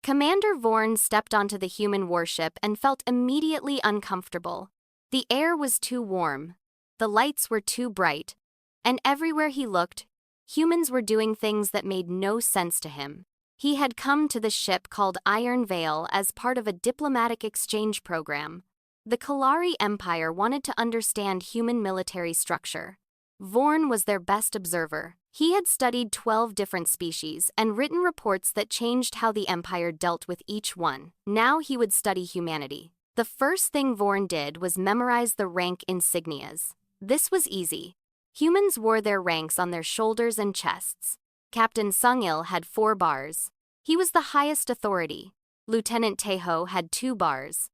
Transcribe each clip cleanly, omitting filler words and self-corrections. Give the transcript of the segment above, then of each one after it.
Commander Vorn stepped onto the human warship and felt immediately uncomfortable. The air was too warm, the lights were too bright, and everywhere he looked, humans were doing things that made no sense to him. He had come to the ship called Iron Veil as part of a diplomatic exchange program. The Kalari Empire wanted to understand human military structure. Vorn was their best observer. He had studied 12 different species and written reports that changed how the Empire dealt with each one. Now he would study humanity. The first thing Vorn did was memorize the rank insignias. This was easy. Humans wore their ranks on their shoulders and chests. Captain Sungil had 4 bars. He was the highest authority. Lieutenant Teho had 2 bars.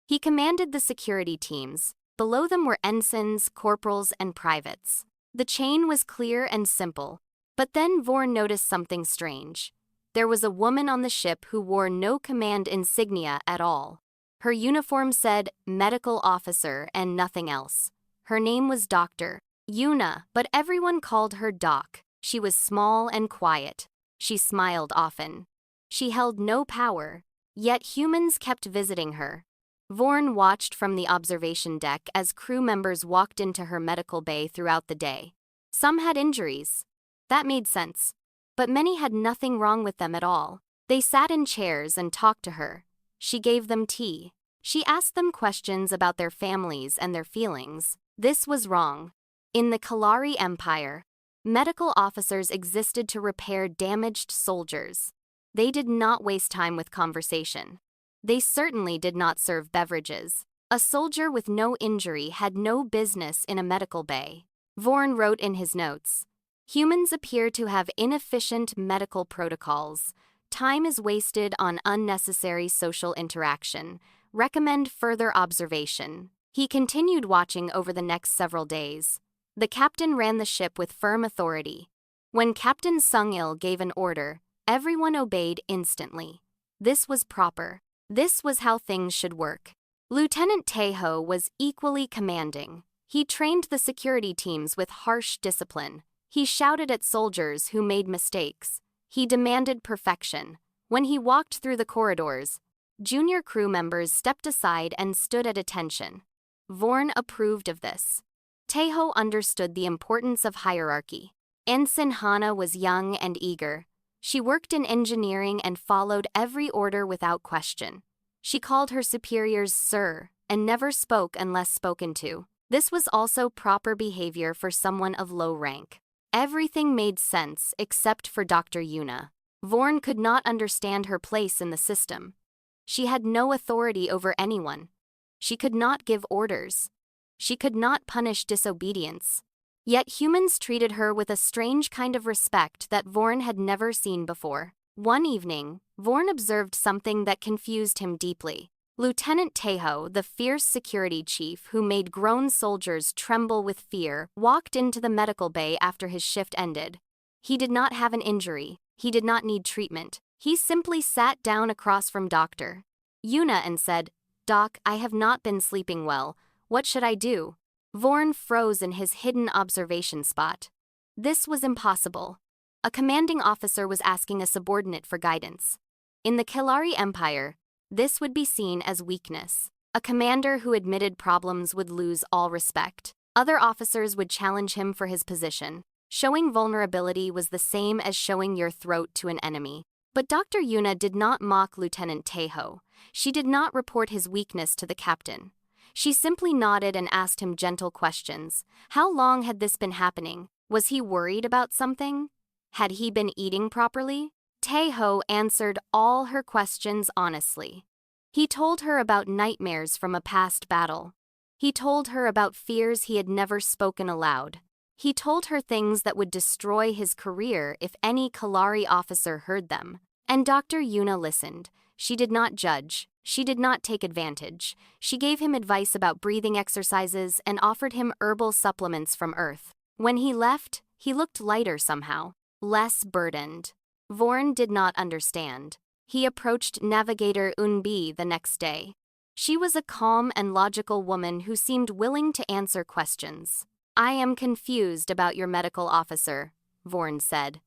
He commanded the security teams. Below them were ensigns, corporals, and privates. The chain was clear and simple. But then Vorn noticed something strange. There was a woman on the ship who wore no command insignia at all. Her uniform said medical officer and nothing else. Her name was Dr. Yuna, but everyone called her Doc. She was small and quiet. She smiled often. She held no power, yet humans kept visiting her. Vorn watched from the observation deck as crew members walked into her medical bay throughout the day. Some had injuries. That made sense. But many had nothing wrong with them at all. They sat in chairs and talked to her. She gave them tea. She asked them questions about their families and their feelings. This was wrong. In the Kalari Empire, medical officers existed to repair damaged soldiers. They did not waste time with conversation. They certainly did not serve beverages. A soldier with no injury had no business in a medical bay. Vorn wrote in his notes, "Humans appear to have inefficient medical protocols. Time is wasted on unnecessary social interaction. Recommend further observation." He continued watching over the next several days. The captain ran the ship with firm authority. When Captain Sungil gave an order, everyone obeyed instantly. This was proper. This was how things should work. Lieutenant Teho was equally commanding. He trained the security teams with harsh discipline. He shouted at soldiers who made mistakes. He demanded perfection. When he walked through the corridors, junior crew members stepped aside and stood at attention. Vorn approved of this. Teho understood the importance of hierarchy. Ensign Hana was young and eager. She worked in engineering and followed every order without question. She called her superiors sir and never spoke unless spoken to. This was also proper behavior for someone of low rank. Everything made sense except for Dr. Yuna. Vorn could not understand her place in the system. She had no authority over anyone. She could not give orders. She could not punish disobedience. Yet humans treated her with a strange kind of respect that Vorn had never seen before. One evening, Vorn observed something that confused him deeply. Lieutenant Teho, the fierce security chief who made grown soldiers tremble with fear, walked into the medical bay after his shift ended. He did not have an injury. He did not need treatment. He simply sat down across from Dr. Yuna and said, "Doc, I have not been sleeping well. What should I do?" Vorn froze in his hidden observation spot. This was impossible. A commanding officer was asking a subordinate for guidance. In the Kalari Empire, this would be seen as weakness. A commander who admitted problems would lose all respect. Other officers would challenge him for his position. Showing vulnerability was the same as showing your throat to an enemy. But Dr. Yuna did not mock Lieutenant Teho. She did not report his weakness to the captain. She simply nodded and asked him gentle questions. How long had this been happening? Was he worried about something? Had he been eating properly? Teho answered all her questions honestly. He told her about nightmares from a past battle. He told her about fears he had never spoken aloud. He told her things that would destroy his career if any Kalari officer heard them. And Dr. Yuna listened. She did not judge. She did not take advantage. She gave him advice about breathing exercises and offered him herbal supplements from Earth. When he left, he looked lighter somehow, less burdened. Vorn did not understand. He approached Navigator Unbi the next day. She was a calm and logical woman who seemed willing to answer questions. "I am confused about your medical officer," Vorn said.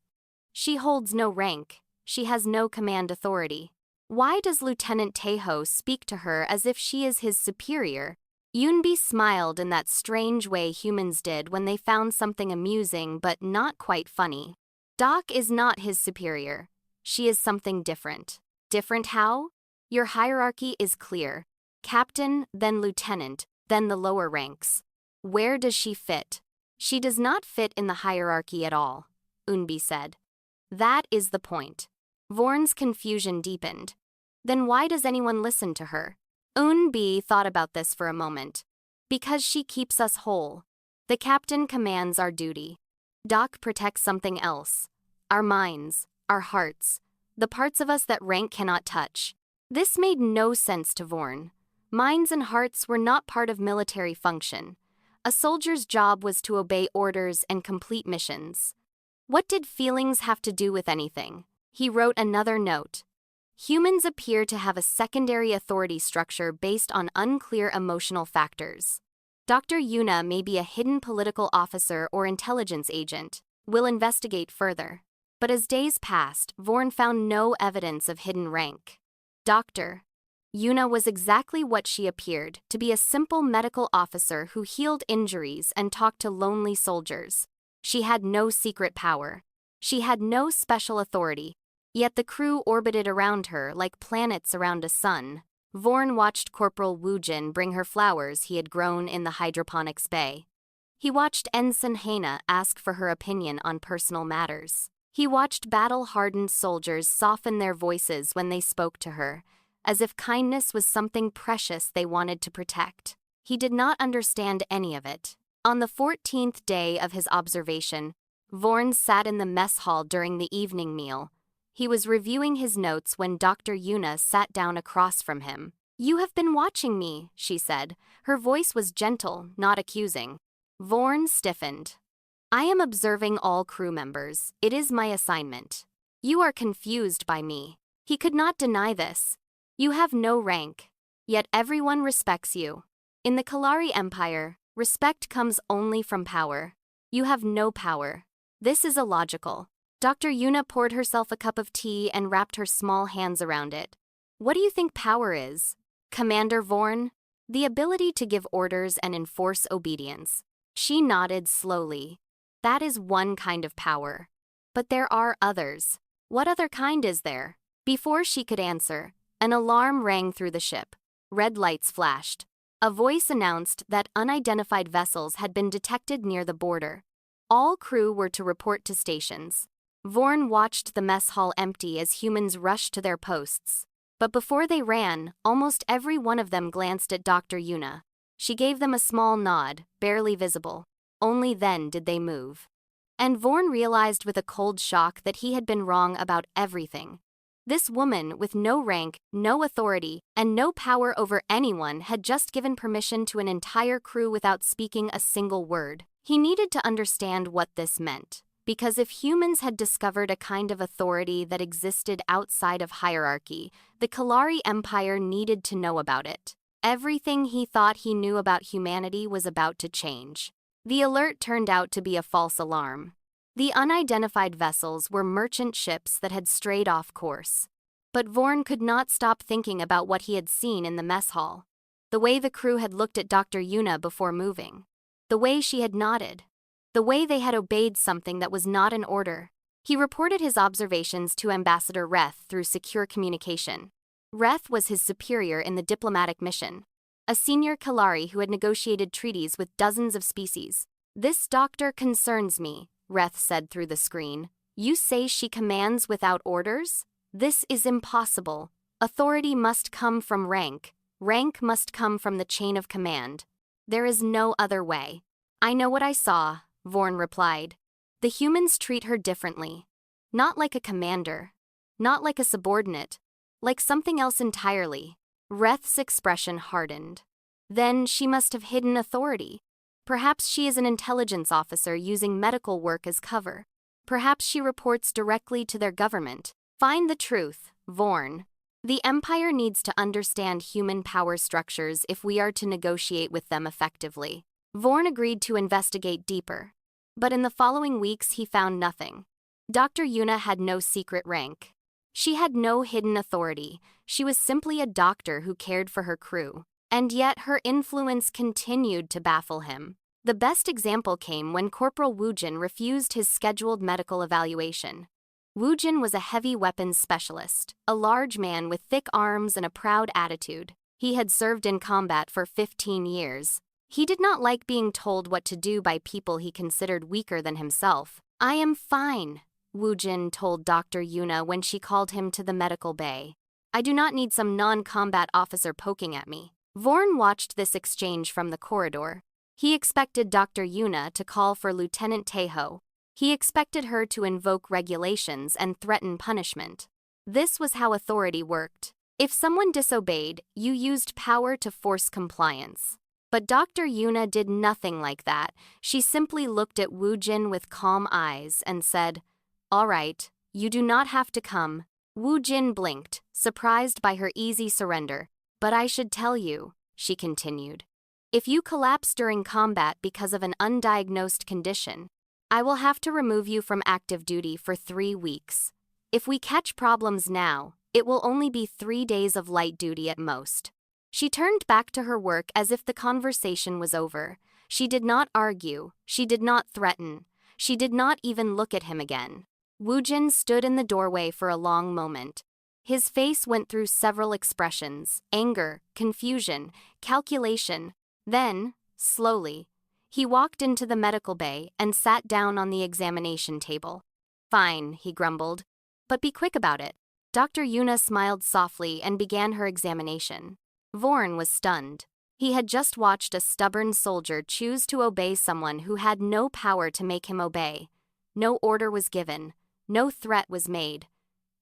"She holds no rank. She has no command authority. Why does Lieutenant Tejo speak to her as if she is his superior? Yunbi smiled in that strange way humans did when they found something amusing but not quite funny. Doc is not his superior. She is something different. Different how? Your hierarchy is clear. Captain, then lieutenant, then the lower ranks. Where does she fit? She does not fit in the hierarchy at all, Unbi said. That is the point. Vorn's confusion deepened. Then why does anyone listen to her? Unbi thought about this for a moment. Because she keeps us whole. The captain commands our duty. Doc protects something else. Our minds, our hearts, the parts of us that rank cannot touch. This made no sense to Vorn. Minds and hearts were not part of military function. A soldier's job was to obey orders and complete missions. What did feelings have to do with anything? He wrote another note. Humans appear to have a secondary authority structure based on unclear emotional factors. Dr. Yuna may be a hidden political officer or intelligence agent. We'll investigate further. But as days passed, Vorn found no evidence of hidden rank. Dr. Yuna was exactly what she appeared, to be a simple medical officer who healed injuries and talked to lonely soldiers. She had no secret power. She had no special authority. Yet the crew orbited around her like planets around a sun. Vorn watched Corporal Wujin bring her flowers he had grown in the hydroponics bay. He watched Ensign Hana ask for her opinion on personal matters. He watched battle-hardened soldiers soften their voices when they spoke to her, as if kindness was something precious they wanted to protect. He did not understand any of it. On the 14th day of his observation, Vorn sat in the mess hall during the evening meal. He was reviewing his notes when Dr. Yuna sat down across from him. "You have been watching me," she said. Her voice was gentle, not accusing. Vorn stiffened. "I am observing all crew members. It is my assignment. You are confused by me." He could not deny this. You have no rank, yet everyone respects you. In the Kalari Empire, respect comes only from power. You have no power. This is illogical. Dr. Yuna poured herself a cup of tea and wrapped her small hands around it. What do you think power is? Commander Vorn? The ability to give orders and enforce obedience. She nodded slowly. That is one kind of power. But there are others. What other kind is there? Before she could answer, an alarm rang through the ship. Red lights flashed. A voice announced that unidentified vessels had been detected near the border. All crew were to report to stations. Vorn watched the mess hall empty as humans rushed to their posts. But before they ran, almost every one of them glanced at Dr. Yuna. She gave them a small nod, barely visible. Only then did they move. And Vorn realized with a cold shock that he had been wrong about everything. This woman, with no rank, no authority, and no power over anyone, had just given permission to an entire crew without speaking a single word. He needed to understand what this meant. Because if humans had discovered a kind of authority that existed outside of hierarchy, the Kalari Empire needed to know about it. Everything he thought he knew about humanity was about to change. The alert turned out to be a false alarm. The unidentified vessels were merchant ships that had strayed off course. But Vorn could not stop thinking about what he had seen in the mess hall. The way the crew had looked at Dr. Yuna before moving. The way she had nodded. The way they had obeyed something that was not an order. He reported his observations to Ambassador Reth through secure communication. Reth was his superior in the diplomatic mission. A senior Kalari who had negotiated treaties with dozens of species. "This doctor concerns me," Reth said through the screen. "You say she commands without orders? This is impossible. Authority must come from rank. Rank must come from the chain of command. There is no other way." "I know what I saw," Vorn replied. "The humans treat her differently. Not like a commander. Not like a subordinate. Like something else entirely." Reth's expression hardened. "Then she must have hidden authority. Perhaps she is an intelligence officer using medical work as cover. Perhaps she reports directly to their government. Find the truth, Vorn. The Empire needs to understand human power structures if we are to negotiate with them effectively." Vorn agreed to investigate deeper. But in the following weeks he found nothing. Dr. Yuna had no secret rank. She had no hidden authority. She was simply a doctor who cared for her crew. And yet her influence continued to baffle him. The best example came when Corporal Woojin refused his scheduled medical evaluation. Woojin was a heavy weapons specialist, a large man with thick arms and a proud attitude. He had served in combat for 15 years. He did not like being told what to do by people he considered weaker than himself. "I am fine," Woojin told Dr. Yuna when she called him to the medical bay. "I do not need some non-combat officer poking at me." Vorn watched this exchange from the corridor. He expected Dr. Yuna to call for Lieutenant Taeho. He expected her to invoke regulations and threaten punishment. This was how authority worked. If someone disobeyed, you used power to force compliance. But Dr. Yuna did nothing like that. She simply looked at Woojin with calm eyes and said, "All right, you do not have to come." Woojin blinked, surprised by her easy surrender. "But I should tell you," she continued. "If you collapse during combat because of an undiagnosed condition, I will have to remove you from active duty for 3 weeks. If we catch problems now, it will only be 3 days of light duty at most." She turned back to her work as if the conversation was over. She did not argue, she did not threaten, she did not even look at him again. Woojin stood in the doorway for a long moment. His face went through several expressions: anger, confusion, calculation. Then, slowly, he walked into the medical bay and sat down on the examination table. "Fine," he grumbled. "But be quick about it." Dr. Yuna smiled softly and began her examination. Vorn was stunned. He had just watched a stubborn soldier choose to obey someone who had no power to make him obey. No order was given. No threat was made.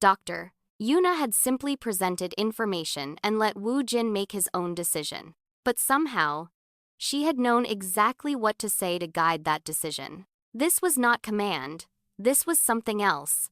Dr. Yuna had simply presented information and let Woojin make his own decision. But somehow, she had known exactly what to say to guide that decision. This was not command. This was something else.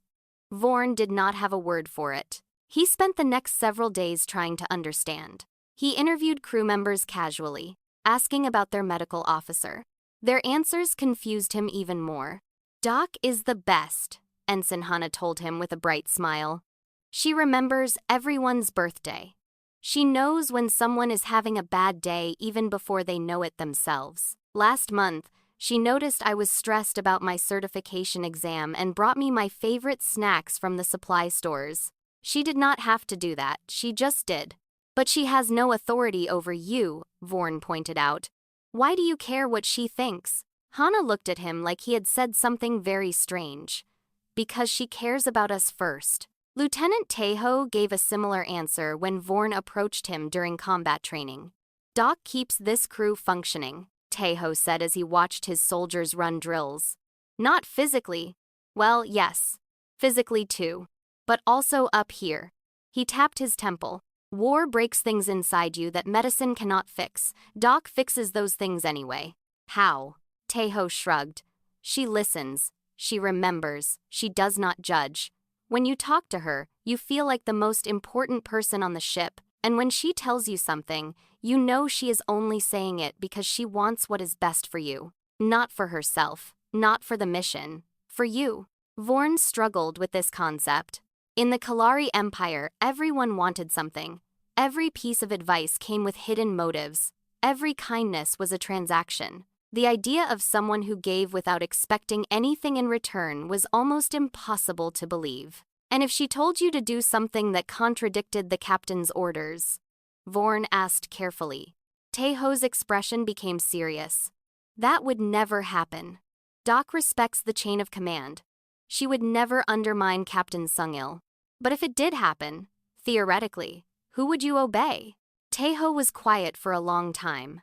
Vorn did not have a word for it. He spent the next several days trying to understand. He interviewed crew members casually, asking about their medical officer. Their answers confused him even more. "Doc is the best," Ensign Hana told him with a bright smile. "She remembers everyone's birthday. She knows when someone is having a bad day even before they know it themselves. Last month, she noticed I was stressed about my certification exam and brought me my favorite snacks from the supply stores. She did not have to do that, she just did." "But she has no authority over you," Vorn pointed out. "Why do you care what she thinks?" Hana looked at him like he had said something very strange. "Because she cares about us first." Lieutenant Taeho gave a similar answer when Vorn approached him during combat training. "Doc keeps this crew functioning," Taeho said as he watched his soldiers run drills. "Not physically. Well, yes, physically too. But also up here." He tapped his temple. "War breaks things inside you that medicine cannot fix. Doc fixes those things anyway." "How?" Taeho shrugged. "She listens. She remembers. She does not judge. When you talk to her, you feel like the most important person on the ship, and when she tells you something, you know she is only saying it because she wants what is best for you. Not for herself, not for the mission, for you." Vorn struggled with this concept. In the Kalari Empire, everyone wanted something. Every piece of advice came with hidden motives. Every kindness was a transaction. The idea of someone who gave without expecting anything in return was almost impossible to believe. "And if she told you to do something that contradicted the captain's orders?" Vorn asked carefully. Taeho's expression became serious. "That would never happen. Doc respects the chain of command. She would never undermine Captain Sungil. But if it did happen, theoretically, who would you obey?" Taeho was quiet for a long time.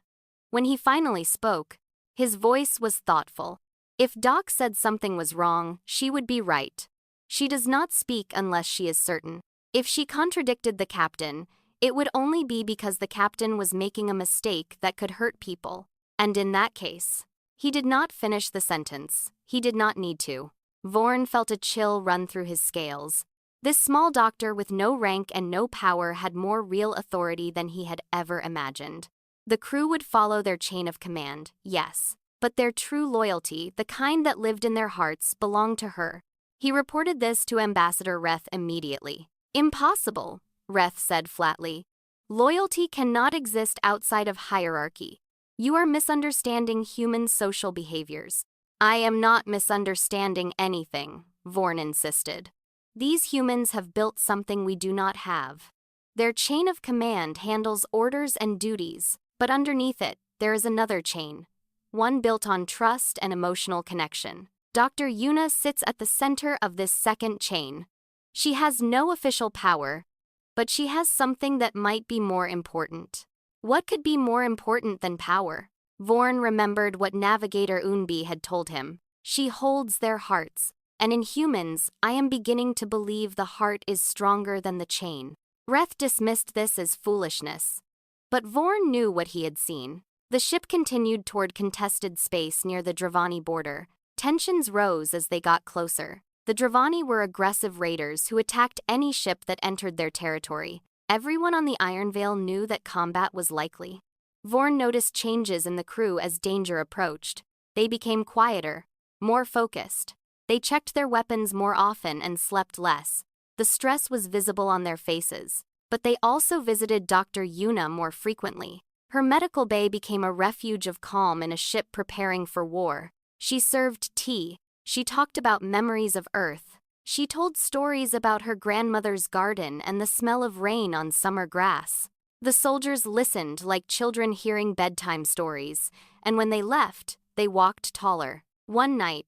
When he finally spoke, his voice was thoughtful. "If Doc said something was wrong, she would be right. She does not speak unless she is certain. If she contradicted the captain, it would only be because the captain was making a mistake that could hurt people. And in that case," he did not finish the sentence. He did not need to. Vorn felt a chill run through his scales. This small doctor with no rank and no power had more real authority than he had ever imagined. The crew would follow their chain of command, yes, but their true loyalty, the kind that lived in their hearts, belonged to her. He reported this to Ambassador Reth immediately. Impossible, Reth said flatly. Loyalty cannot exist outside of hierarchy. You are misunderstanding human social behaviors. I am not misunderstanding anything, Vorn insisted. These humans have built something we do not have. Their chain of command handles orders and duties, but underneath it, there is another chain, one built on trust and emotional connection. Dr. Yuna sits at the center of this second chain. She has no official power, but she has something that might be more important. What could be more important than power? Vorn remembered what Navigator Unbi had told him. She holds their hearts, and in humans, I am beginning to believe the heart is stronger than the chain. Reth dismissed this as foolishness. But Vorn knew what he had seen. The ship continued toward contested space near the Dravani border. Tensions rose as they got closer. The Dravani were aggressive raiders who attacked any ship that entered their territory. Everyone on the Iron Veil knew that combat was likely. Vorn noticed changes in the crew as danger approached. They became quieter, more focused. They checked their weapons more often and slept less. The stress was visible on their faces. But they also visited Dr. Yuna more frequently. Her medical bay became a refuge of calm in a ship preparing for war. She served tea. She talked about memories of Earth. She told stories about her grandmother's garden and the smell of rain on summer grass. The soldiers listened like children hearing bedtime stories, and when they left, they walked taller. One night,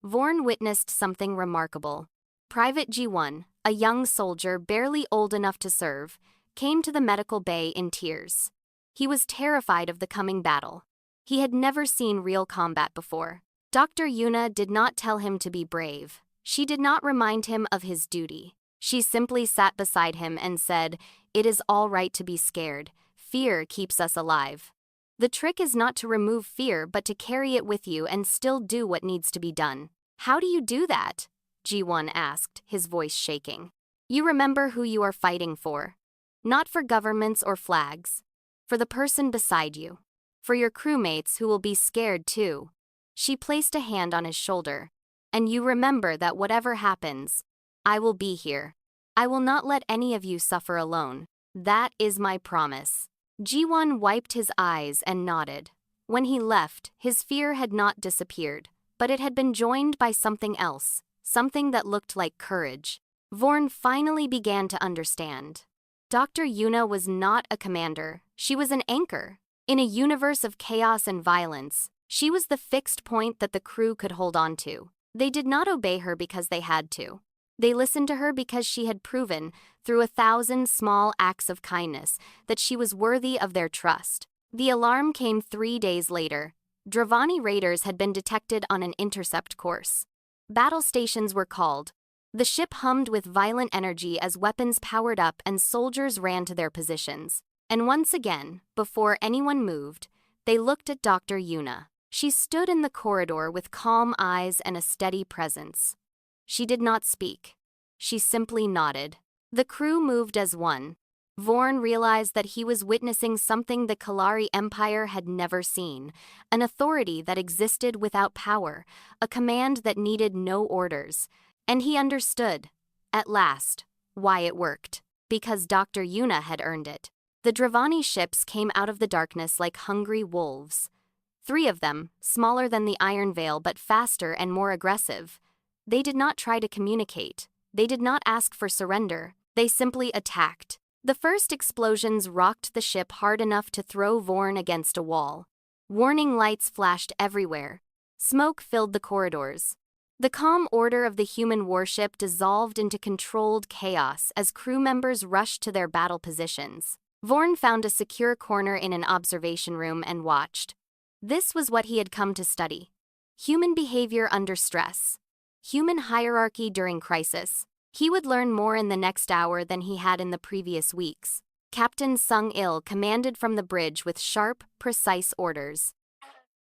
Vorn witnessed something remarkable. Private G1, a young soldier barely old enough to serve, came to the medical bay in tears. He was terrified of the coming battle. He had never seen real combat before. Dr. Yuna did not tell him to be brave. She did not remind him of his duty. She simply sat beside him and said, "It is all right to be scared. Fear keeps us alive. The trick is not to remove fear but to carry it with you and still do what needs to be done." "How do you do that?" G1 asked, his voice shaking. "You remember who you are fighting for. Not for governments or flags. For the person beside you. For your crewmates who will be scared too." She placed a hand on his shoulder. "And you remember that whatever happens, I will be here. I will not let any of you suffer alone. That is my promise." G1 wiped his eyes and nodded. When he left, his fear had not disappeared, but it had been joined by something else, something that looked like courage. Vorn finally began to understand. Dr. Yuna was not a commander. She was an anchor. In a universe of chaos and violence, she was the fixed point that the crew could hold on to. They did not obey her because they had to. They listened to her because she had proven, through 1,000 small acts of kindness, that she was worthy of their trust. The alarm came 3 days later. Dravani raiders had been detected on an intercept course. Battle stations were called. The ship hummed with violent energy as weapons powered up and soldiers ran to their positions. And once again, before anyone moved, they looked at Dr. Yuna. She stood in the corridor with calm eyes and a steady presence. She did not speak. She simply nodded. The crew moved as one. Vorn realized that he was witnessing something the Kalari Empire had never seen, an authority that existed without power, a command that needed no orders. And he understood, at last, why it worked. Because Dr. Yuna had earned it. The Dravani ships came out of the darkness like hungry wolves. 3 of them, smaller than the Iron Veil but faster and more aggressive. They did not try to communicate. They did not ask for surrender. They simply attacked. The first explosions rocked the ship hard enough to throw Vorn against a wall. Warning lights flashed everywhere. Smoke filled the corridors. The calm order of the human warship dissolved into controlled chaos as crew members rushed to their battle positions. Vorn found a secure corner in an observation room and watched. This was what he had come to study. Human behavior under stress. Human hierarchy during crisis. He would learn more in the next hour than he had in the previous weeks. Captain Sung-il commanded from the bridge with sharp, precise orders.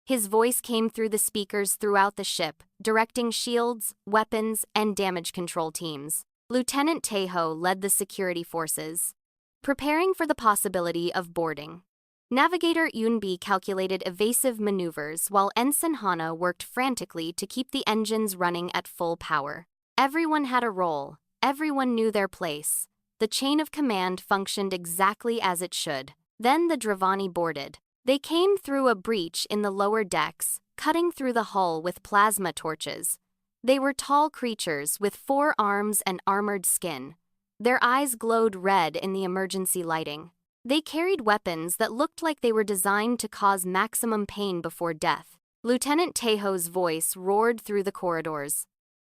His voice came through the speakers throughout the ship, directing shields, weapons, and damage control teams. Lieutenant Taeho led the security forces, preparing for the possibility of boarding. Navigator Yunbi calculated evasive maneuvers while Ensign Hana worked frantically to keep the engines running at full power. Everyone had a role, everyone knew their place. The chain of command functioned exactly as it should. Then the Dravani boarded. They came through a breach in the lower decks, cutting through the hull with plasma torches. They were tall creatures with 4 arms and armored skin. Their eyes glowed red in the emergency lighting. They carried weapons that looked like they were designed to cause maximum pain before death. Lieutenant Tejo's voice roared through the corridors.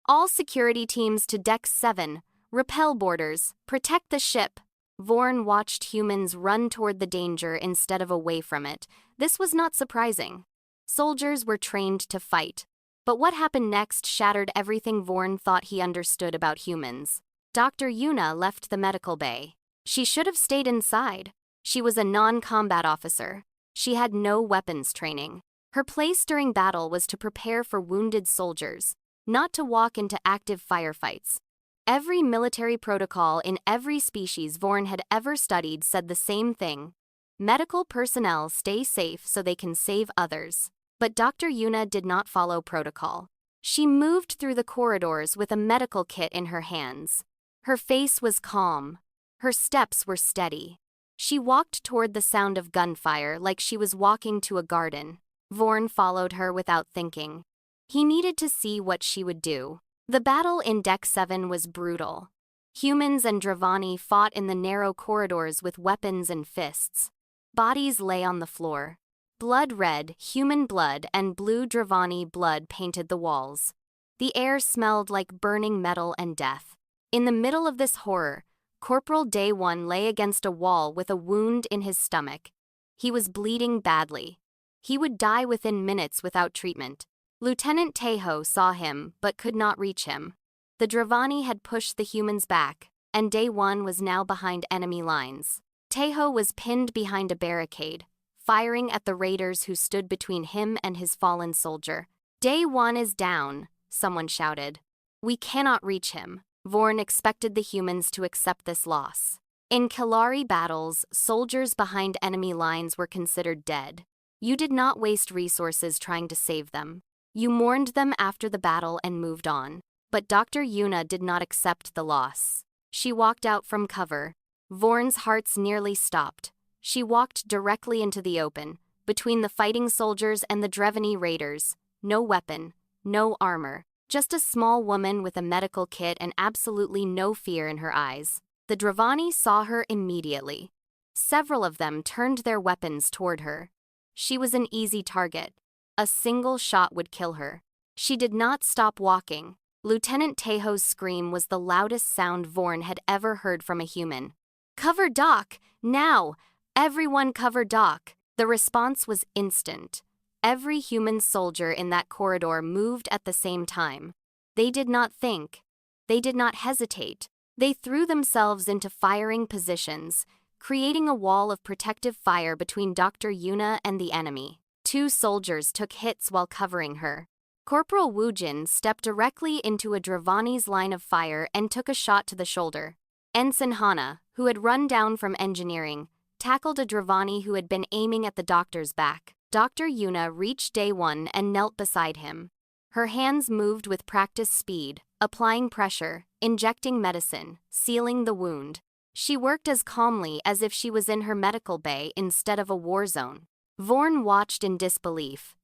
All security teams to Deck 7. Repel boarders. Protect the ship. Vorn watched humans run toward the danger instead of away from it. This was not surprising. Soldiers were trained to fight. But what happened next shattered everything Vorn thought he understood about humans. Dr. Yuna left the medical bay. She should have stayed inside. She was a non-combat officer. She had no weapons training. Her place during battle was to prepare for wounded soldiers, not to walk into active firefights. Every military protocol in every species Vorn had ever studied said the same thing. Medical personnel stay safe so they can save others. But Dr. Yuna did not follow protocol. She moved through the corridors with a medical kit in her hands. Her face was calm. Her steps were steady. She walked toward the sound of gunfire like she was walking to a garden. Vorn followed her without thinking. He needed to see what she would do. The battle in Deck 7 was brutal. Humans and Dravani fought in the narrow corridors with weapons and fists. Bodies lay on the floor. Blood red, human blood, and blue Dravani blood painted the walls. The air smelled like burning metal and death. In the middle of this horror, Corporal Day 1 lay against a wall with a wound in his stomach. He was bleeding badly. He would die within minutes without treatment. Lieutenant Tejo saw him, but could not reach him. The Dravani had pushed the humans back, and Day 1 was now behind enemy lines. Tejo was pinned behind a barricade, firing at the raiders who stood between him and his fallen soldier. Day 1 is down, someone shouted. We cannot reach him. Vorn expected the humans to accept this loss. In Kalari battles, soldiers behind enemy lines were considered dead. You did not waste resources trying to save them. You mourned them after the battle and moved on. But Dr. Yuna did not accept the loss. She walked out from cover. Vorn's hearts nearly stopped. She walked directly into the open, between the fighting soldiers and the Dravani raiders. No weapon, no armor, just a small woman with a medical kit and absolutely no fear in her eyes. The Dravani saw her immediately. Several of them turned their weapons toward her. She was an easy target. A single shot would kill her. She did not stop walking. Lieutenant Tejo's scream was the loudest sound Vorn had ever heard from a human. Cover Doc! Now! Everyone cover Doc! The response was instant. Every human soldier in that corridor moved at the same time. They did not think. They did not hesitate. They threw themselves into firing positions, creating a wall of protective fire between Dr. Yuna and the enemy. 2 soldiers took hits while covering her. Corporal Woojin stepped directly into a Dravani's line of fire and took a shot to the shoulder. Ensign Hana, who had run down from engineering, tackled a Dravani who had been aiming at the doctor's back. Dr. Yuna reached Day 1 and knelt beside him. Her hands moved with practiced speed, applying pressure, injecting medicine, sealing the wound. She worked as calmly as if she was in her medical bay instead of a war zone. Vorn watched in disbelief.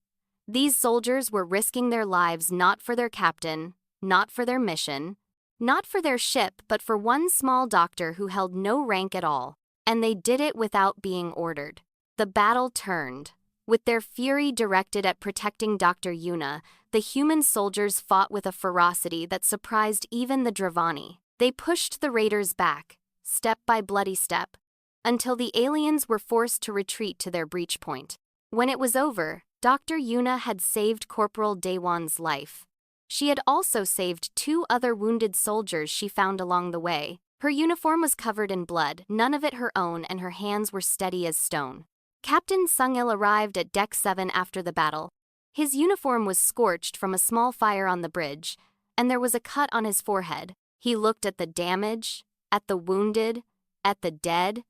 These soldiers were risking their lives not for their captain, not for their mission, not for their ship, but for one small doctor who held no rank at all. And they did it without being ordered. The battle turned. With their fury directed at protecting Dr. Yuna, the human soldiers fought with a ferocity that surprised even the Dravani. They pushed the raiders back, step by bloody step, until the aliens were forced to retreat to their breach point. When it was over, Dr. Yuna had saved Corporal Daywan's life. She had also saved 2 other wounded soldiers she found along the way. Her uniform was covered in blood, none of it her own, and her hands were steady as stone. Captain Sungil arrived at Deck 7 after the battle. His uniform was scorched from a small fire on the bridge, and there was a cut on his forehead. He looked at the damage, at the wounded, at the dead.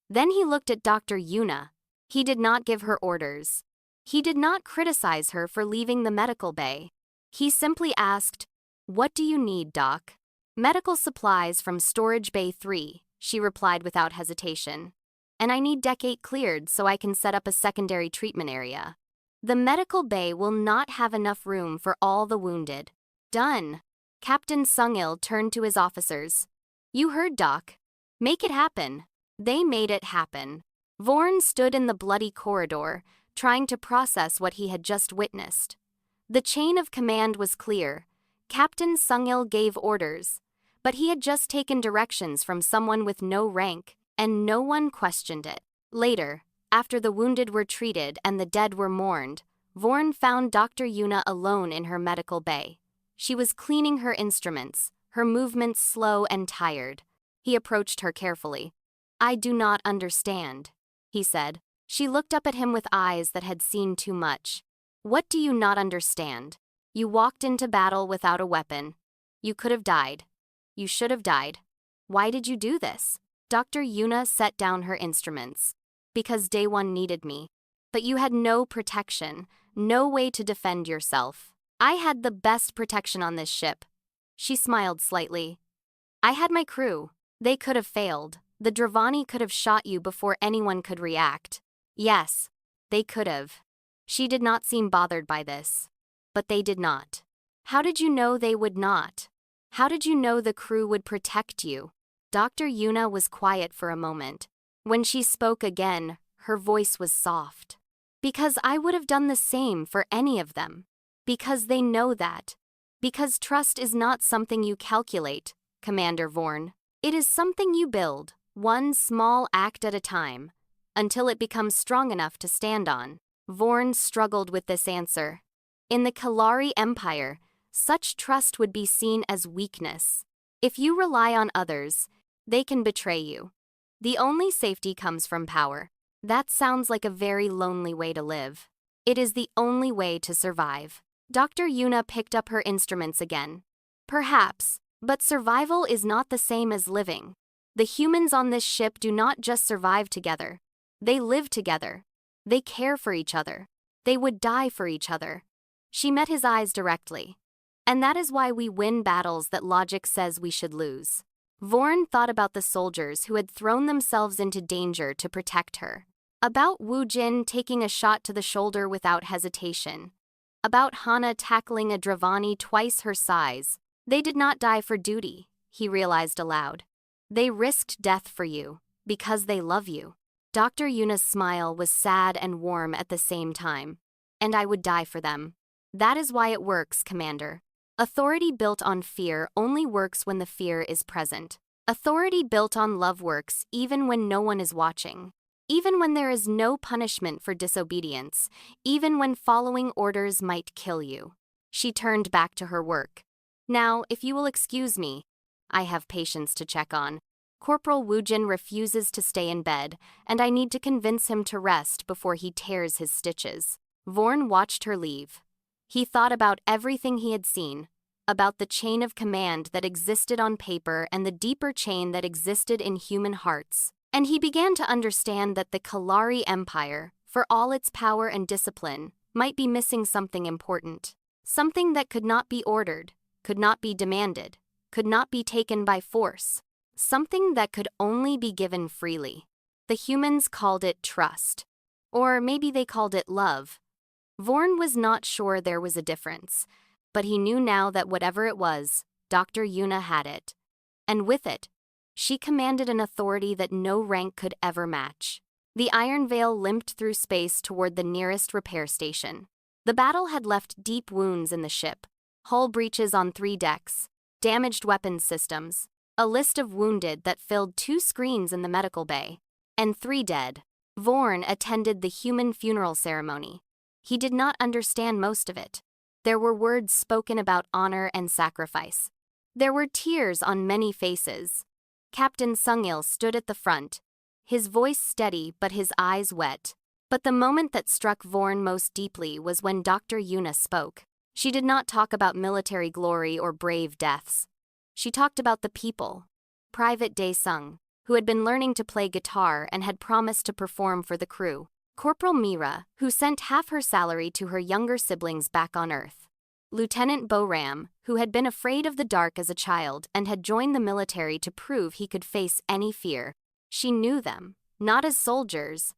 Then he looked at Dr. Yuna. He did not give her orders. He did not criticize her for leaving the medical bay. He simply asked, "What do you need, Doc?" "Medical supplies from Storage Bay 3, she replied without hesitation. "And I need Deck 8 cleared so I can set up a secondary treatment area. The medical bay will not have enough room for all the wounded." "Done." Captain Sungil turned to his officers. "You heard, Doc. Make it happen." They made it happen. Vorn stood in the bloody corridor, trying to process what he had just witnessed. The chain of command was clear. Captain Sungil gave orders, but he had just taken directions from someone with no rank, and no one questioned it. Later, after the wounded were treated and the dead were mourned, Vorn found Dr. Yuna alone in her medical bay. She was cleaning her instruments, her movements slow and tired. He approached her carefully. "I do not understand," he said. She looked up at him with eyes that had seen too much. "What do you not understand? You walked into battle without a weapon. You could have died. You should have died. Why did you do this?" Dr. Yuna set down her instruments. "Because Day One needed me. But you had no protection, no way to defend yourself. I had the best protection on this ship." She smiled slightly. "I had my crew. They could have failed. The Dravani could have shot you before anyone could react. Yes, they could have." She did not seem bothered by this. "But they did not." "How did you know they would not? How did you know the crew would protect you?" Dr. Yuna was quiet for a moment. When she spoke again, her voice was soft. "Because I would have done the same for any of them. Because they know that. Because trust is not something you calculate, Commander Vorn. It is something you build, one small act at a time, until it becomes strong enough to stand on." Vorn struggled with this answer. In the Kalari Empire, such trust would be seen as weakness. If you rely on others, they can betray you. The only safety comes from power. That sounds like a very lonely way to live. It is the only way to survive. Dr. Yuna picked up her instruments again. "Perhaps, but survival is not the same as living. The humans on this ship do not just survive together. They live together. They care for each other. They would die for each other." She met his eyes directly. "And that is why we win battles that logic says we should lose." Vorn thought about the soldiers who had thrown themselves into danger to protect her. About Wu Jin taking a shot to the shoulder without hesitation. About Hana tackling a Dravani twice her size. They did not die for duty, he realized aloud. They risked death for you, because they love you. Dr. Yuna's smile was sad and warm at the same time. "And I would die for them. That is why it works, Commander. Authority built on fear only works when the fear is present. Authority built on love works even when no one is watching. Even when there is no punishment for disobedience, even when following orders might kill you." She turned back to her work. "Now, if you will excuse me, I have patients to check on. Corporal Wujin refuses to stay in bed, and I need to convince him to rest before he tears his stitches." Vorn watched her leave. He thought about everything he had seen, about the chain of command that existed on paper and the deeper chain that existed in human hearts. And he began to understand that the Kalari Empire, for all its power and discipline, might be missing something important. Something that could not be ordered, could not be demanded, could not be taken by force. Something that could only be given freely. The humans called it trust. Or maybe they called it love. Vorn was not sure there was a difference, but he knew now that whatever it was, Dr. Yuna had it. And with it, she commanded an authority that no rank could ever match. The Iron Veil limped through space toward the nearest repair station. The battle had left deep wounds in the ship, hull breaches on 3 decks, damaged weapons systems, a list of wounded that filled 2 screens in the medical bay, and 3 dead. Vorn attended the human funeral ceremony. He did not understand most of it. There were words spoken about honor and sacrifice. There were tears on many faces. Captain Sungil stood at the front, his voice steady but his eyes wet. But the moment that struck Vorn most deeply was when Dr. Yuna spoke. She did not talk about military glory or brave deaths. She talked about the people. Private Dae-sung, who had been learning to play guitar and had promised to perform for the crew. Corporal Mira, who sent half her salary to her younger siblings back on Earth. Lieutenant Boram, who had been afraid of the dark as a child and had joined the military to prove he could face any fear. She knew them, not as soldiers,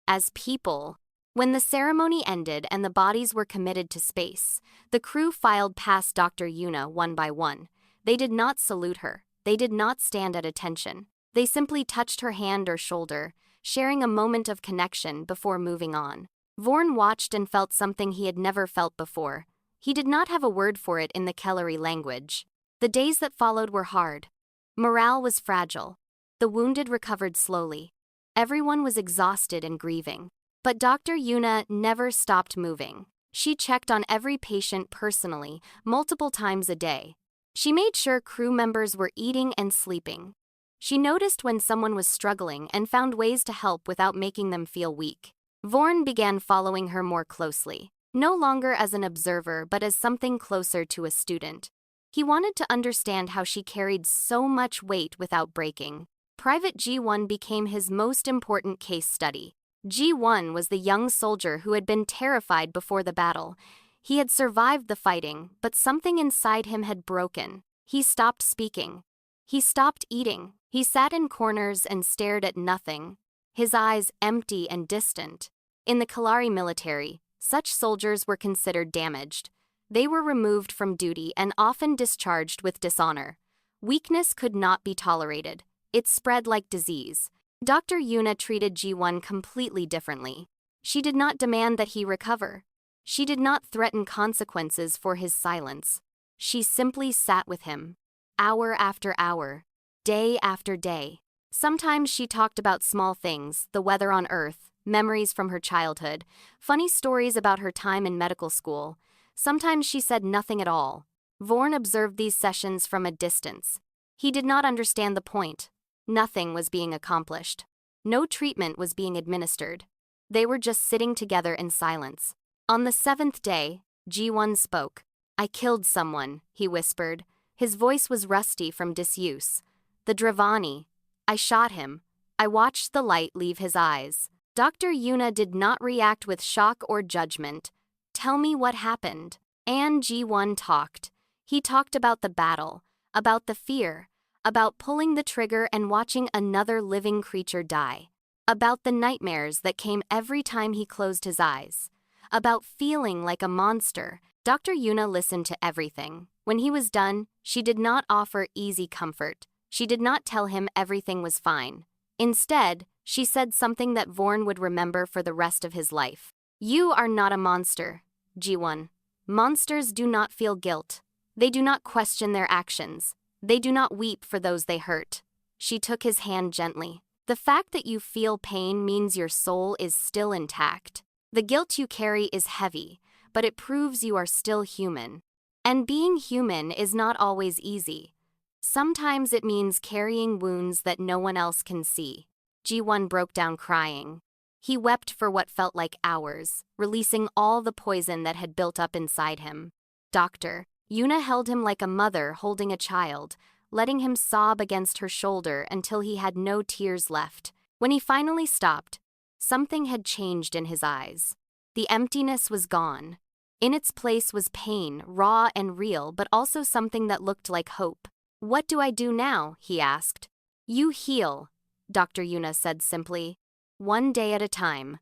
as people. When the ceremony ended and the bodies were committed to space, the crew filed past Dr. Yuna one by one. They did not salute her. They did not stand at attention. They simply touched her hand or shoulder, sharing a moment of connection before moving on. Vorn watched and felt something he had never felt before. He did not have a word for it in the Kellery language. The days that followed were hard. Morale was fragile. The wounded recovered slowly. Everyone was exhausted and grieving. But Dr. Yuna never stopped moving. She checked on every patient personally, multiple times a day. She made sure crew members were eating and sleeping. She noticed when someone was struggling and found ways to help without making them feel weak. Vorn began following her more closely, no longer as an observer but as something closer to a student. He wanted to understand how she carried so much weight without breaking. Private G1 became his most important case study. G1 was the young soldier who had been terrified before the battle. He had survived the fighting, but something inside him had broken. He stopped speaking. He stopped eating. He sat in corners and stared at nothing, his eyes empty and distant. In the Kellery military, such soldiers were considered damaged. They were removed from duty and often discharged with dishonor. Weakness could not be tolerated. It spread like disease. Dr. Yuna treated G1 completely differently. She did not demand that he recover. She did not threaten consequences for his silence. She simply sat with him, hour after hour, day after day. Sometimes she talked about small things, the weather on Earth, memories from her childhood, funny stories about her time in medical school. Sometimes she said nothing at all. Vorn observed these sessions from a distance. He did not understand the point. Nothing was being accomplished. No treatment was being administered. They were just sitting together in silence. On the 7th day, G1 spoke. "I killed someone," he whispered. His voice was rusty from disuse. "The Dravani. I shot him." I watched the light leave his eyes. Dr. Yuna did not react with shock or judgment. "Tell me what happened." And G1 talked. He talked about the battle, about the fear, about pulling the trigger and watching another living creature die, about the nightmares that came every time he closed his eyes, about feeling like a monster. Dr. Yuna listened to everything. When he was done, she did not offer easy comfort. She did not tell him everything was fine. Instead, she said something that Vorn would remember for the rest of his life. "You are not a monster, G1. Monsters do not feel guilt. They do not question their actions. They do not weep for those they hurt." She took his hand gently. "The fact that you feel pain means your soul is still intact. The guilt you carry is heavy, but it proves you are still human. And being human is not always easy. Sometimes it means carrying wounds that no one else can see." G1 broke down crying. He wept for what felt like hours, releasing all the poison that had built up inside him. Dr. Yuna held him like a mother holding a child, letting him sob against her shoulder until he had no tears left. When he finally stopped, something had changed in his eyes. The emptiness was gone. In its place was pain, raw and real, but also something that looked like hope. "What do I do now?" he asked. "You heal," Dr. Yuna said simply. "One day at a time.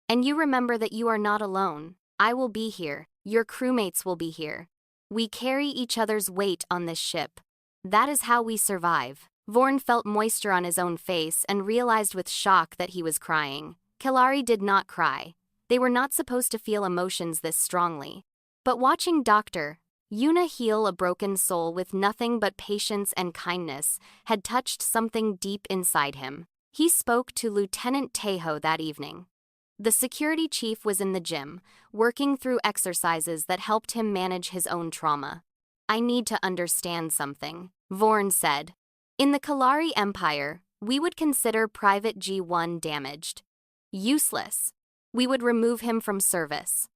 And you remember that you are not alone. I will be here. Your crewmates will be here. We carry each other's weight on this ship. That is how we survive." Vorn felt moisture on his own face and realized with shock that he was crying. Kellery did not cry. They were not supposed to feel emotions this strongly. But watching Dr. Yuna heal a broken soul with nothing but patience and kindness had touched something deep inside him. He spoke to Lieutenant Tejo that evening. The security chief was in the gym, working through exercises that helped him manage his own trauma. "I need to understand something," Vorn said. "In the Kellery Empire, we would consider Private G1 damaged. Useless. We would remove him from service.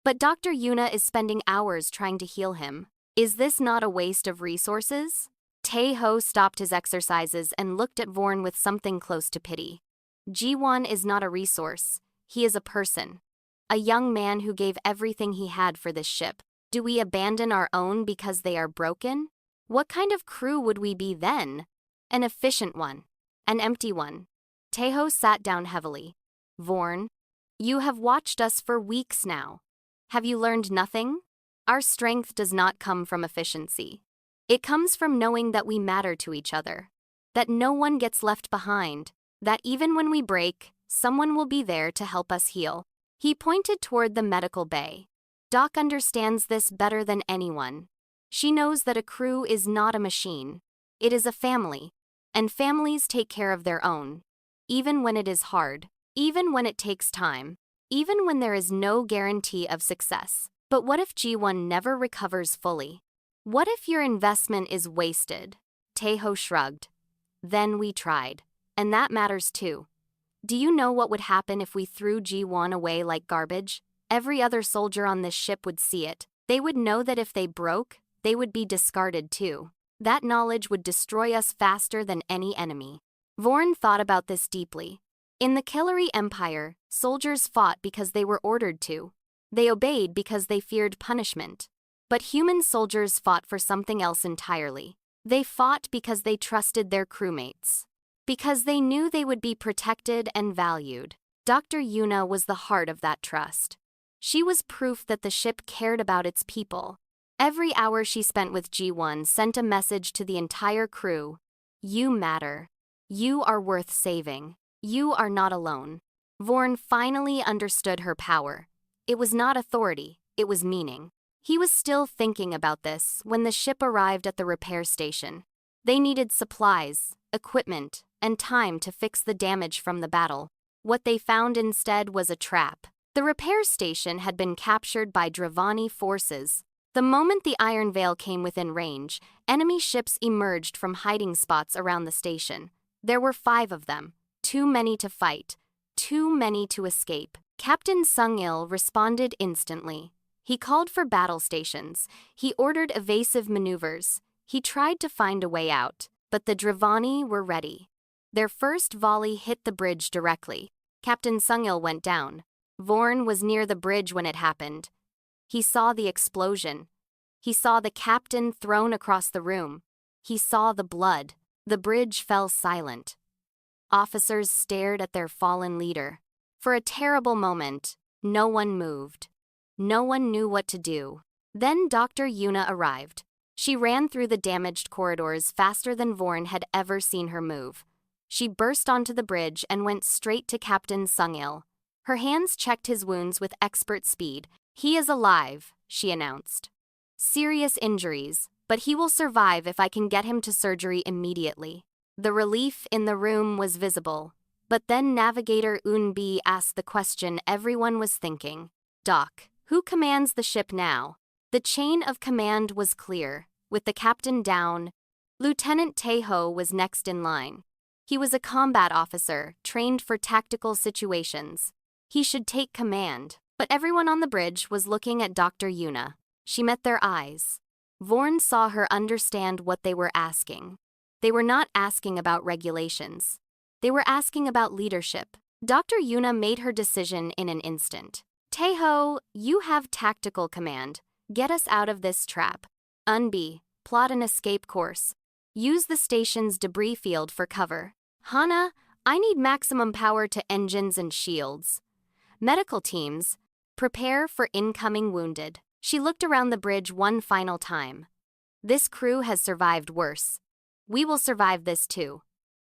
But Dr. Yuna is spending hours trying to heal him. Is this not a waste of resources?" Tejo stopped his exercises and looked at Vorn with something close to pity. "G1 is not a resource. He is a person. A young man who gave everything he had for this ship. Do we abandon our own because they are broken? What kind of crew would we be then? An efficient one. An empty one. Teho sat down heavily. Vorn, you have watched us for weeks now. Have you learned nothing? Our strength does not come from efficiency. It comes from knowing that we matter to each other. That no one gets left behind. That even when we break, someone will be there to help us heal. He pointed toward the medical bay. Doc understands this better than anyone. She knows that a crew is not a machine. It is a family. And families take care of their own. Even when it is hard. Even when it takes time. Even when there is no guarantee of success. But what if G1 never recovers fully? What if your investment is wasted? Teho shrugged. Then we tried. And that matters too. Do you know what would happen if we threw G1 away like garbage? Every other soldier on this ship would see it. They would know that if they broke, they would be discarded too. That knowledge would destroy us faster than any enemy. Vorn thought about this deeply. In the Killary Empire, soldiers fought because they were ordered to. They obeyed because they feared punishment. But human soldiers fought for something else entirely. They fought because they trusted their crewmates. Because they knew they would be protected and valued. Dr. Yuna was the heart of that trust. She was proof that the ship cared about its people. Every hour she spent with G1 sent a message to the entire crew. You matter. You are worth saving. You are not alone. Vorn finally understood her power. It was not authority, it was meaning. He was still thinking about this when the ship arrived at the repair station. They needed supplies, equipment, and time to fix the damage from the battle. What they found instead was a trap. The repair station had been captured by Dravani forces. The moment the Iron Veil came within range, enemy ships emerged from hiding spots around the station. There were 5 of them. Too many to fight. Too many to escape. Captain Sung-il responded instantly. He called for battle stations. He ordered evasive maneuvers. He tried to find a way out, but the Dravani were ready. Their first volley hit the bridge directly. Captain Sung-il went down. Vorn was near the bridge when it happened. He saw the explosion. He saw the captain thrown across the room. He saw the blood. The bridge fell silent. Officers stared at their fallen leader. For a terrible moment, no one moved. No one knew what to do. Then Dr. Yuna arrived. She ran through the damaged corridors faster than Vorn had ever seen her move. She burst onto the bridge and went straight to Captain Sung-il. Her hands checked his wounds with expert speed. He is alive, she announced. Serious injuries, but he will survive if I can get him to surgery immediately. The relief in the room was visible. But then Navigator Unbi asked the question everyone was thinking. Doc, who commands the ship now? The chain of command was clear. With the captain down, Lieutenant Teho was next in line. He was a combat officer, trained for tactical situations. He should take command. But everyone on the bridge was looking at Dr. Yuna. She met their eyes. Vorn saw her understand what they were asking. They were not asking about regulations. They were asking about leadership. Dr. Yuna made her decision in an instant. Teho, you have tactical command. Get us out of this trap. Unbi, plot an escape course. Use the station's debris field for cover. Hana, I need maximum power to engines and shields. Medical teams, prepare for incoming wounded. She looked around the bridge one final time. This crew has survived worse. We will survive this too.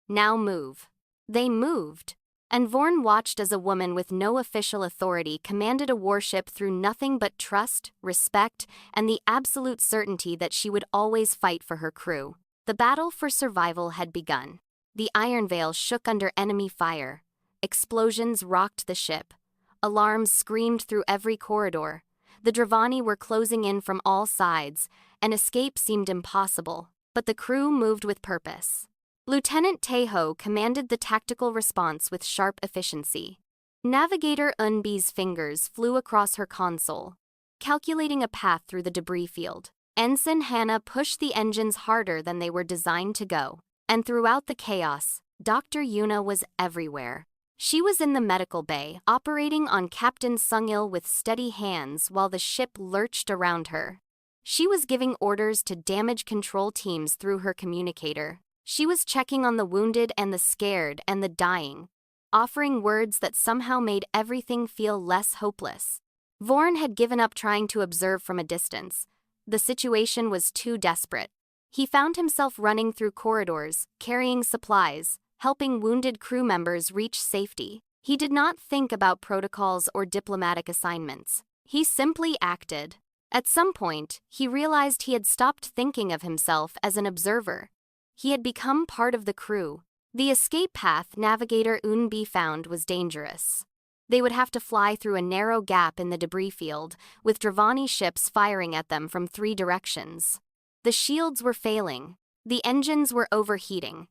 Now move. They moved. And Vorn watched as a woman with no official authority commanded a warship through nothing but trust, respect, and the absolute certainty that she would always fight for her crew. The battle for survival had begun. The Iron Veil shook under enemy fire. Explosions rocked the ship. Alarms screamed through every corridor. The Dravani were closing in from all sides, and escape seemed impossible. But the crew moved with purpose. Lieutenant Teho commanded the tactical response with sharp efficiency. Navigator Unbi's fingers flew across her console, calculating a path through the debris field. Ensign Hannah pushed the engines harder than they were designed to go. And throughout the chaos, Dr. Yuna was everywhere. She was in the medical bay, operating on Captain Sung-il with steady hands while the ship lurched around her. She was giving orders to damage control teams through her communicator. She was checking on the wounded and the scared and the dying, offering words that somehow made everything feel less hopeless. Vorn had given up trying to observe from a distance. The situation was too desperate. He found himself running through corridors, carrying supplies, helping wounded crew members reach safety. He did not think about protocols or diplomatic assignments. He simply acted. At some point, he realized he had stopped thinking of himself as an observer. He had become part of the crew. The escape path Navigator Unbi found was dangerous. They would have to fly through a narrow gap in the debris field, with Dravani ships firing at them from 3 directions. The shields were failing. The engines were overheating.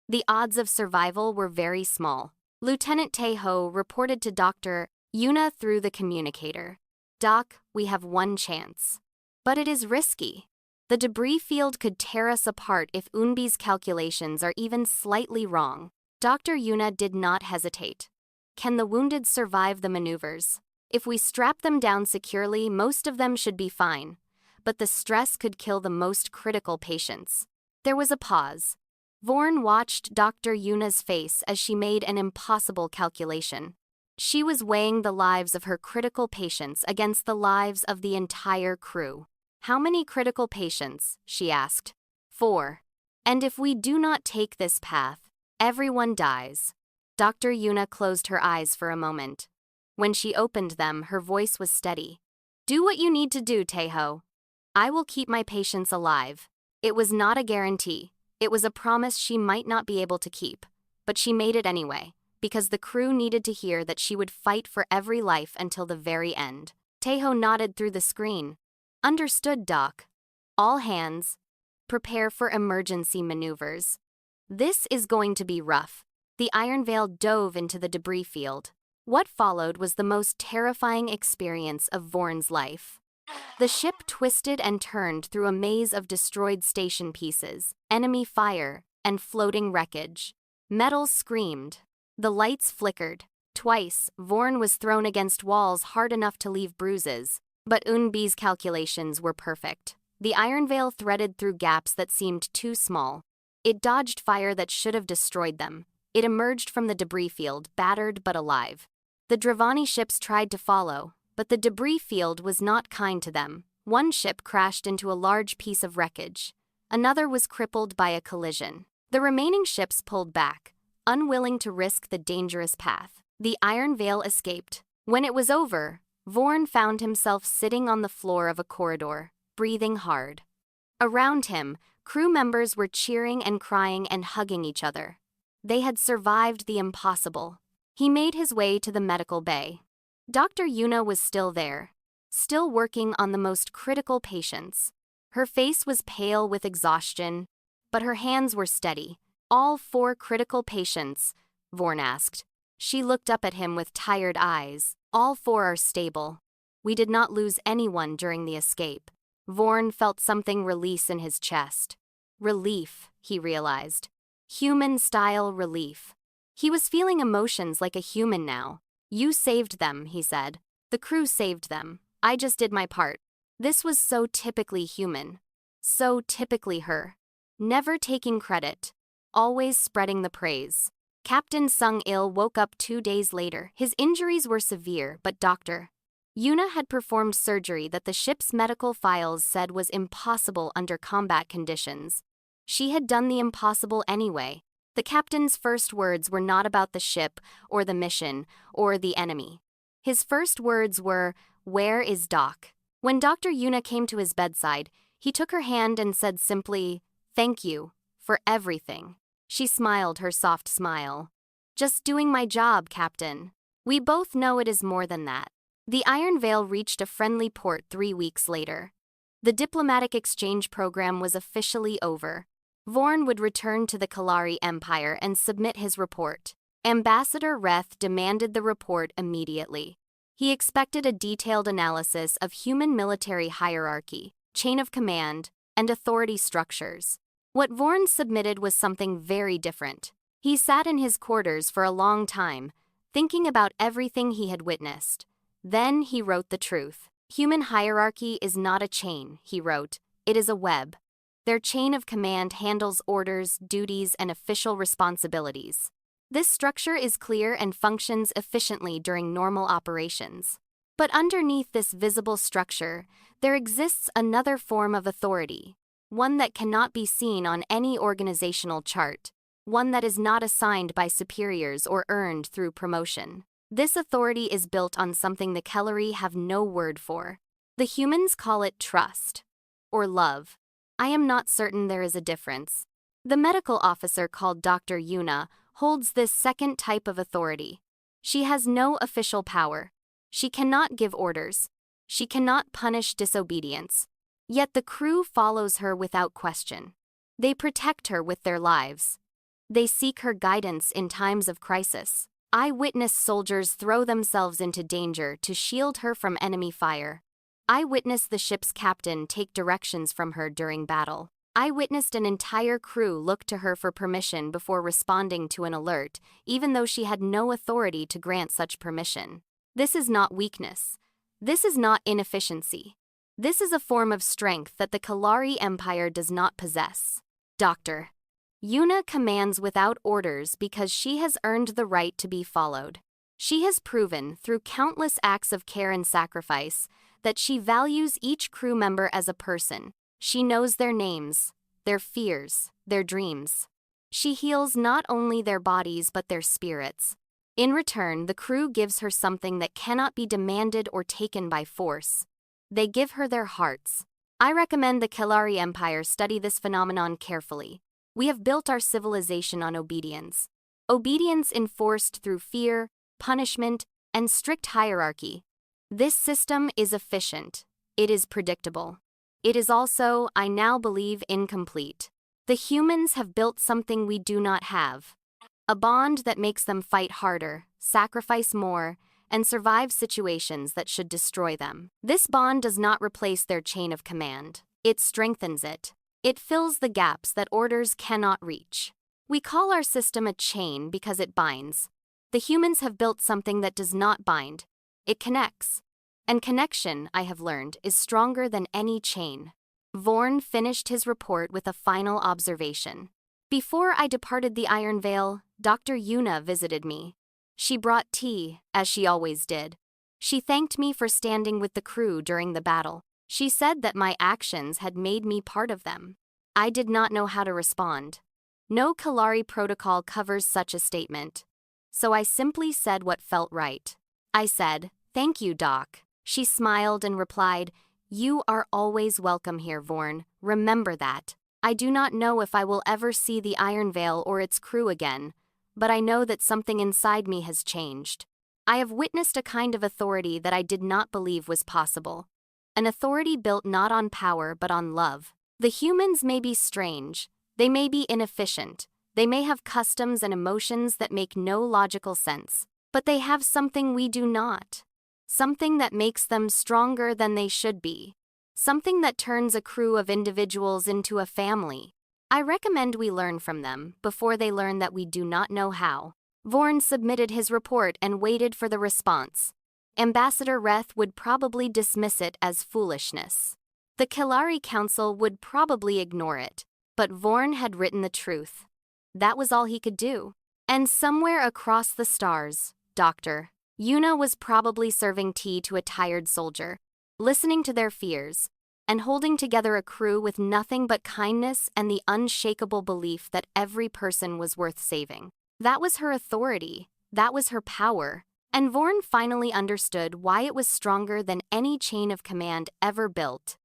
The odds of survival were very small. Lieutenant Taeho reported to Dr. Yuna through the communicator. "Doc, we have one chance. But it is risky. The debris field could tear us apart if Unbi's calculations are even slightly wrong." Dr. Yuna did not hesitate. "Can the wounded survive the maneuvers? If we strap them down securely, most of them should be fine. But the stress could kill the most critical patients." There was a pause. Vorn watched Dr. Yuna's face as she made an impossible calculation. She was weighing the lives of her critical patients against the lives of the entire crew. "How many critical patients?" she asked. 4. "And if we do not take this path, everyone dies." Dr. Yuna closed her eyes for a moment. When she opened them, her voice was steady. "Do what you need to do, Taeho. I will keep my patients alive." It was not a guarantee. It was a promise she might not be able to keep. But she made it anyway, because the crew needed to hear that she would fight for every life until the very end. Taeho nodded through the screen. "Understood, Doc. All hands, prepare for emergency maneuvers. This is going to be rough." The Iron Veil dove into the debris field. What followed was the most terrifying experience of Vorn's life. The ship twisted and turned through a maze of destroyed station pieces, enemy fire, and floating wreckage. Metal screamed. The lights flickered. Twice, Vorn was thrown against walls hard enough to leave bruises, but Unbi's calculations were perfect. The Iron Veil threaded through gaps that seemed too small. It dodged fire that should have destroyed them. It emerged from the debris field, battered but alive. The Dravani ships tried to follow, but the debris field was not kind to them. One ship crashed into a large piece of wreckage. Another was crippled by a collision. The remaining ships pulled back, unwilling to risk the dangerous path. The Iron Veil escaped. When it was over, Vorn found himself sitting on the floor of a corridor, breathing hard. Around him, crew members were cheering and crying and hugging each other. They had survived the impossible. He made his way to the medical bay. Dr. Yuna was still there, still working on the most critical patients. Her face was pale with exhaustion, but her hands were steady. "All 4 critical patients?" Vorn asked. She looked up at him with tired eyes. "All 4 are stable. We did not lose anyone during the escape." Vorn felt something release in his chest. Relief, he realized. Human-style relief. He was feeling emotions like a human now. "You saved them," he said. "The crew saved them. I just did my part." This was so typically human. So typically her. Never taking credit. Always spreading the praise. Captain Sung-il woke up 2 days later. His injuries were severe, but Dr. Yuna had performed surgery that the ship's medical files said was impossible under combat conditions. She had done the impossible anyway. The captain's first words were not about the ship, or the mission, or the enemy. His first words were, "Where is Doc?" When Dr. Yuna came to his bedside, he took her hand and said simply, "Thank you for everything." She smiled her soft smile. "Just doing my job, Captain. We both know it is more than that." The Iron Veil reached a friendly port 3 weeks later. The diplomatic exchange program was officially over. Vorn would return to the Kalari Empire and submit his report. Ambassador Reth demanded the report immediately. He expected a detailed analysis of human military hierarchy, chain of command, and authority structures. What Vorn submitted was something very different. He sat in his quarters for a long time, thinking about everything he had witnessed. Then he wrote the truth. Human hierarchy is not a chain, he wrote. It is a web. Their chain of command handles orders, duties, and official responsibilities. This structure is clear and functions efficiently during normal operations. But underneath this visible structure, there exists another form of authority, one that cannot be seen on any organizational chart, one that is not assigned by superiors or earned through promotion. This authority is built on something the Kellery have no word for. The humans call it trust, or love. I am not certain there is a difference. The medical officer called Dr. Yuna holds this second type of authority. She has no official power. She cannot give orders. She cannot punish disobedience. Yet the crew follows her without question. They protect her with their lives. They seek her guidance in times of crisis. I witnessed soldiers throw themselves into danger to shield her from enemy fire. I witnessed the ship's captain take directions from her during battle. I witnessed an entire crew look to her for permission before responding to an alert, even though she had no authority to grant such permission. This is not weakness. This is not inefficiency. This is a form of strength that the Kellery Empire does not possess. Dr. Yuna commands without orders because she has earned the right to be followed. She has proven, through countless acts of care and sacrifice, that she values each crew member as a person. She knows their names, their fears, their dreams. She heals not only their bodies but their spirits. In return, the crew gives her something that cannot be demanded or taken by force. They give her their hearts. I recommend the Kellery Empire study this phenomenon carefully. We have built our civilization on obedience. Obedience enforced through fear, punishment, and strict hierarchy. This system is efficient. It is predictable. It is also, I now believe, incomplete. The humans have built something we do not have. A bond that makes them fight harder, sacrifice more, and survive situations that should destroy them. This bond does not replace their chain of command. It strengthens it. It fills the gaps that orders cannot reach. We call our system a chain because it binds. The humans have built something that does not bind. It connects. And connection, I have learned, is stronger than any chain. Vorn finished his report with a final observation. Before I departed the Iron Vale, Dr. Yuna visited me. She brought tea, as she always did. She thanked me for standing with the crew during the battle. She said that my actions had made me part of them. I did not know how to respond. No Kellery protocol covers such a statement. So I simply said what felt right. I said, "Thank you, Doc." She smiled and replied, "You are always welcome here, Vorn. Remember that. I do not know if I will ever see the Iron Vale or its crew again, but I know that something inside me has changed. I have witnessed a kind of authority that I did not believe was possible. An authority built not on power but on love. The humans may be strange, they may be inefficient, they may have customs and emotions that make no logical sense, but they have something we do not. Something that makes them stronger than they should be. Something that turns a crew of individuals into a family. I recommend we learn from them before they learn that we do not know how." Vorn submitted his report and waited for the response. Ambassador Reth would probably dismiss it as foolishness. The Kellery Council would probably ignore it, but Vorn had written the truth. That was all he could do. And somewhere across the stars, Dr. Yuna was probably serving tea to a tired soldier, listening to their fears, and holding together a crew with nothing but kindness and the unshakable belief that every person was worth saving. That was her authority, that was her power, and Vorn finally understood why it was stronger than any chain of command ever built.